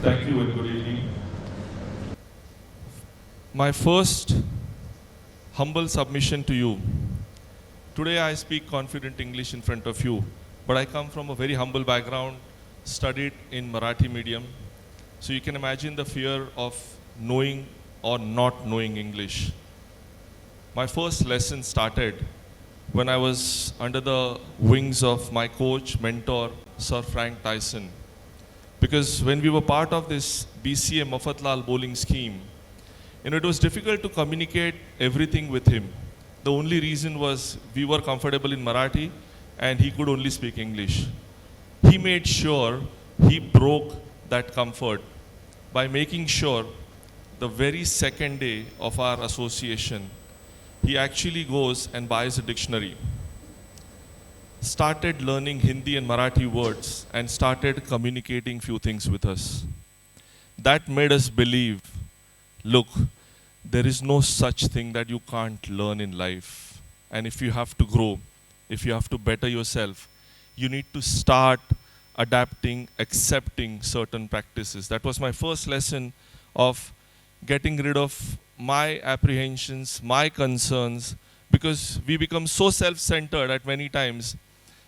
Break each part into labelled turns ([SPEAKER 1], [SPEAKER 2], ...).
[SPEAKER 1] Thank you and good evening. My first humble submission to you. Today I speak confident English in front of you, but I come from a very humble background, studied in Marathi medium. So you can imagine the fear of knowing or not knowing English. My first lesson started when I was under the wings of my coach, mentor, Sir Frank Tyson. Because when we were part of this BCA Mafatlal bowling scheme, it was difficult to communicate everything with him. The only reason was we were comfortable in Marathi and he could only speak English. He made sure he broke that comfort by making sure the very second day of our association, he actually goes and buys a dictionary, started learning Hindi and Marathi words, and started communicating few things with us. That made us believe, look, there is no such thing that you can't learn in life. And if you have to grow, if you have to better yourself, you need to start adapting, accepting certain practices. That was my first lesson of getting rid of my apprehensions, my concerns, because we become so self-centered at many times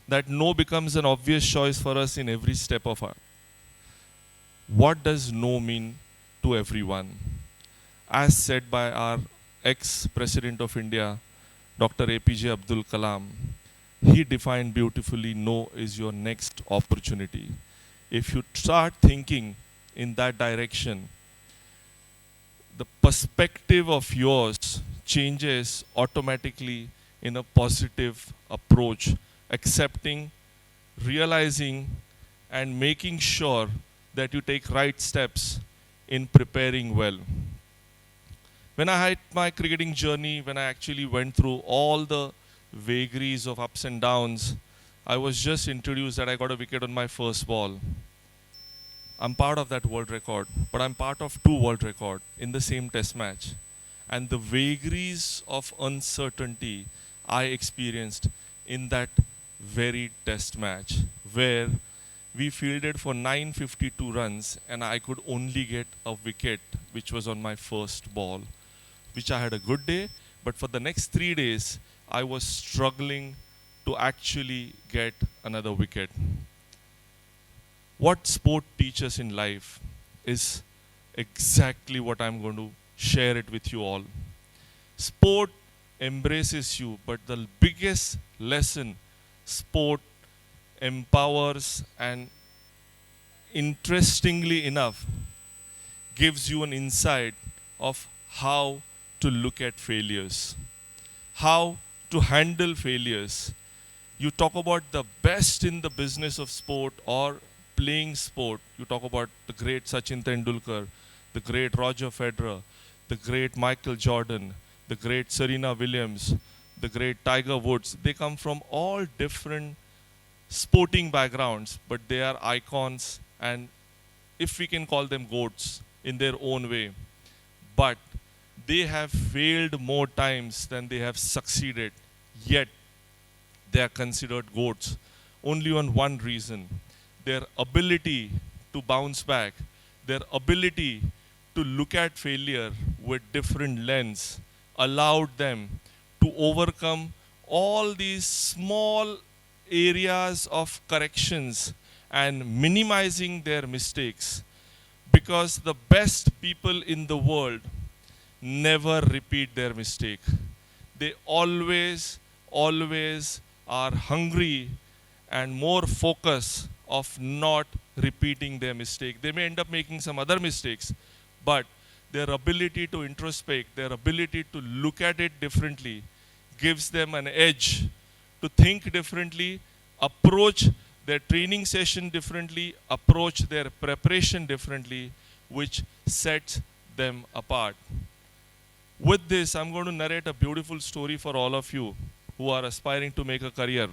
[SPEAKER 1] that no becomes an obvious choice for us in every step of our. What does no mean to everyone? As said by our ex-President of India, Dr. APJ Abdul Kalam, he defined beautifully, no is your next opportunity. If you start thinking in that direction, the perspective of yours changes automatically in a positive approach, accepting, realizing, and making sure that you take right steps in preparing well. When I had my cricketing journey, when I actually went through all the vagaries of ups and downs, I was just introduced that I got a wicket on my first ball. I'm part of that world record, but I'm part of 2 world record in the same test match. And the vagaries of uncertainty I experienced in that very test match, where we fielded for 952 runs and I could only get a wicket, which was on my first ball, which I had a good day, but for the next 3 days, I was struggling to actually get another wicket. What sport teaches in life is exactly what I'm going to share it with you all. Sport embraces you, but the biggest lesson sport empowers and, interestingly enough, gives you an insight of how to look at failures, how to handle failures. You talk about the best in the business of sport or playing sport. You talk about the great Sachin Tendulkar, the great Roger Federer, the great Michael Jordan, the great Serena Williams, the great Tiger Woods. They come from all different sporting backgrounds, but they are icons, and if we can call them goats in their own way. But they have failed more times than they have succeeded, yet they are considered goats only on one reason: their ability to bounce back, their ability to look at failure with different lens allowed them to overcome all these small areas of corrections and minimizing their mistakes, because the best people in the world never repeat their mistake. They always are hungry and more focused of not repeating their mistake. They may end up making some other mistakes, but their ability to introspect, their ability to look at it differently gives them an edge to think differently, approach their training session differently, approach their preparation differently, which sets them apart. With this, I'm going to narrate a beautiful story for all of you who are aspiring to make a career.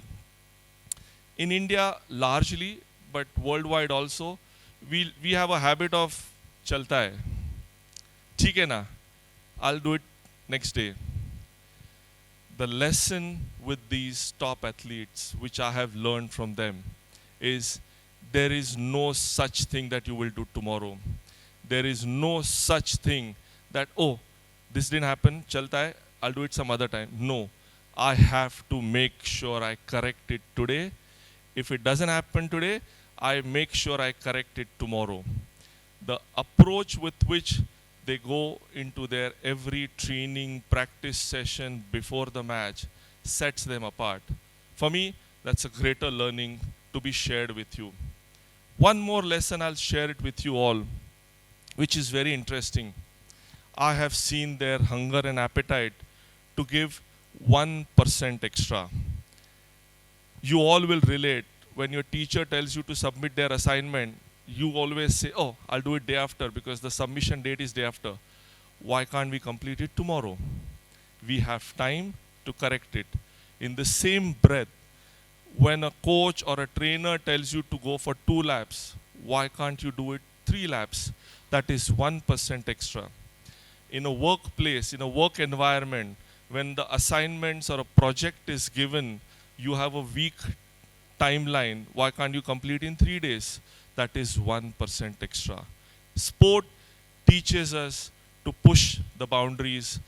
[SPEAKER 1] In India, largely, but worldwide also, we have a habit of chalta hai. ठीक है ना? I'll do it next day. The lesson with these top athletes, which I have learned from them, is there is no such thing that you will do tomorrow. There is no such thing that, oh, this didn't happen, chalta hai, I'll do it some other time. No, I have to make sure I correct it today. If it doesn't happen today, I make sure I correct it tomorrow. The approach with which they go into their every training practice session before the match sets them apart. For me, that's a greater learning to be shared with you. One more lesson, I'll share it with you all, which is very interesting. I have seen their hunger and appetite to give 1% extra. You all will relate. When your teacher tells you to submit their assignment, you always say, oh, I'll do it day after because the submission date is day after. Why can't we complete it tomorrow? We have time to correct it. In the same breath, when a coach or a trainer tells you to go for 2 laps, why can't you do it 3 laps? That is 1% extra. In a workplace, in a work environment, when the assignments or a project is given, you have a week timeline. Why can't you complete in 3 days? That is 1% extra. Sport teaches us to push the boundaries,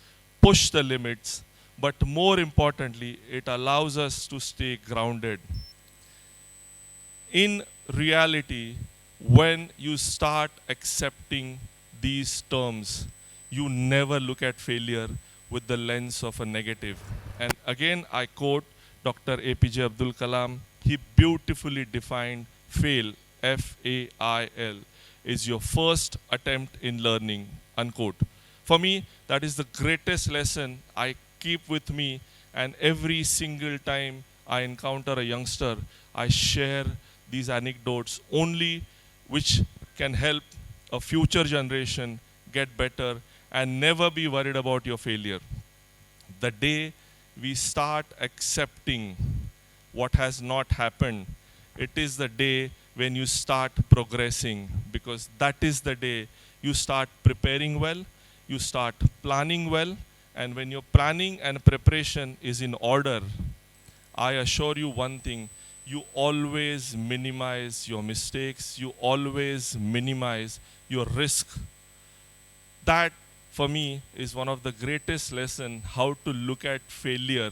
[SPEAKER 1] push the limits, but more importantly, it allows us to stay grounded. In reality, when you start accepting these terms, you never look at failure with the lens of a negative. And again, I quote Dr. APJ Abdul Kalam. He beautifully defined fail, F-A-I-L, is your first attempt in learning, unquote. For me, that is the greatest lesson I keep with me, and every single time I encounter a youngster, I share these anecdotes only which can help a future generation get better and never be worried about your failure. The day we start accepting what has not happened, it is the day when you start progressing, because that is the day you start preparing well, you start planning well, and when your planning and preparation is in order, I assure you one thing, you always minimize your mistakes, you always minimize your risk. That, for me, is one of the greatest lessons, how to look at failure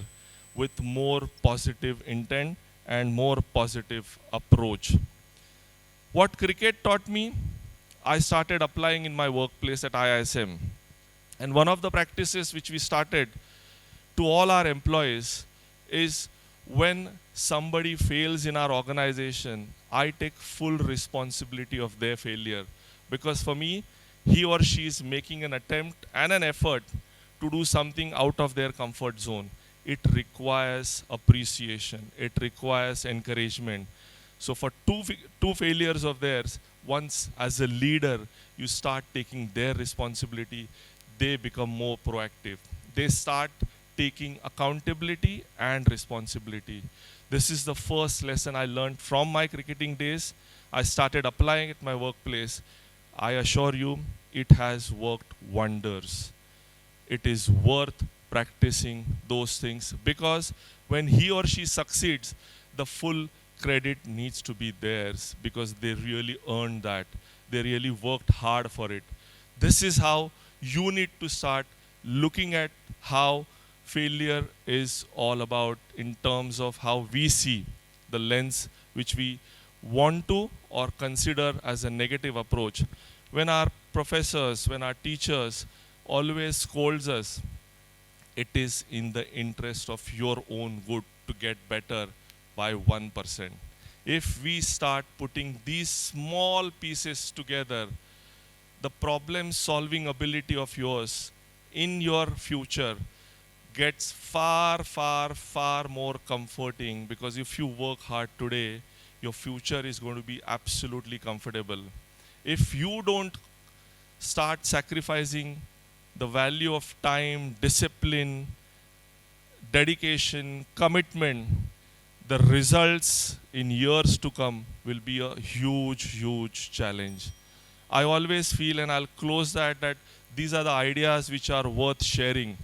[SPEAKER 1] with more positive intent and more positive approach. What cricket taught me, I started applying in my workplace at IISM. And one of the practices which we started to all our employees is when somebody fails in our organization, I take full responsibility of their failure. Because for me, he or she is making an attempt and an effort to do something out of their comfort zone. It requires appreciation. It requires encouragement. So for two failures of theirs, once as a leader, you start taking their responsibility, they become more proactive. They start taking accountability and responsibility. This is the first lesson I learned from my cricketing days. I started applying it at my workplace. I assure you, it has worked wonders. It is worth practicing those things, because when he or she succeeds, the full credit needs to be theirs, because they really earned that. They really worked hard for it. This is how you need to start looking at how failure is all about in terms of how we see the lens which we want to or consider as a negative approach. When our professors, when our teachers always scolds us, it is in the interest of your own good to get better by 1%. If we start putting these small pieces together, the problem solving ability of yours in your future gets far, far, far more comforting, because if you work hard today, your future is going to be absolutely comfortable. If you don't start sacrificing the value of time, discipline, dedication, commitment, the results in years to come will be a huge, huge challenge. I always feel, and I'll close that these are the ideas which are worth sharing.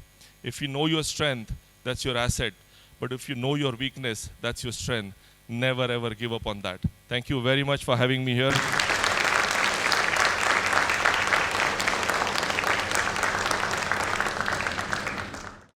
[SPEAKER 1] If you know your strength, that's your asset. But if you know your weakness, that's your strength. never ever give up on that. Thank you very much for having me here.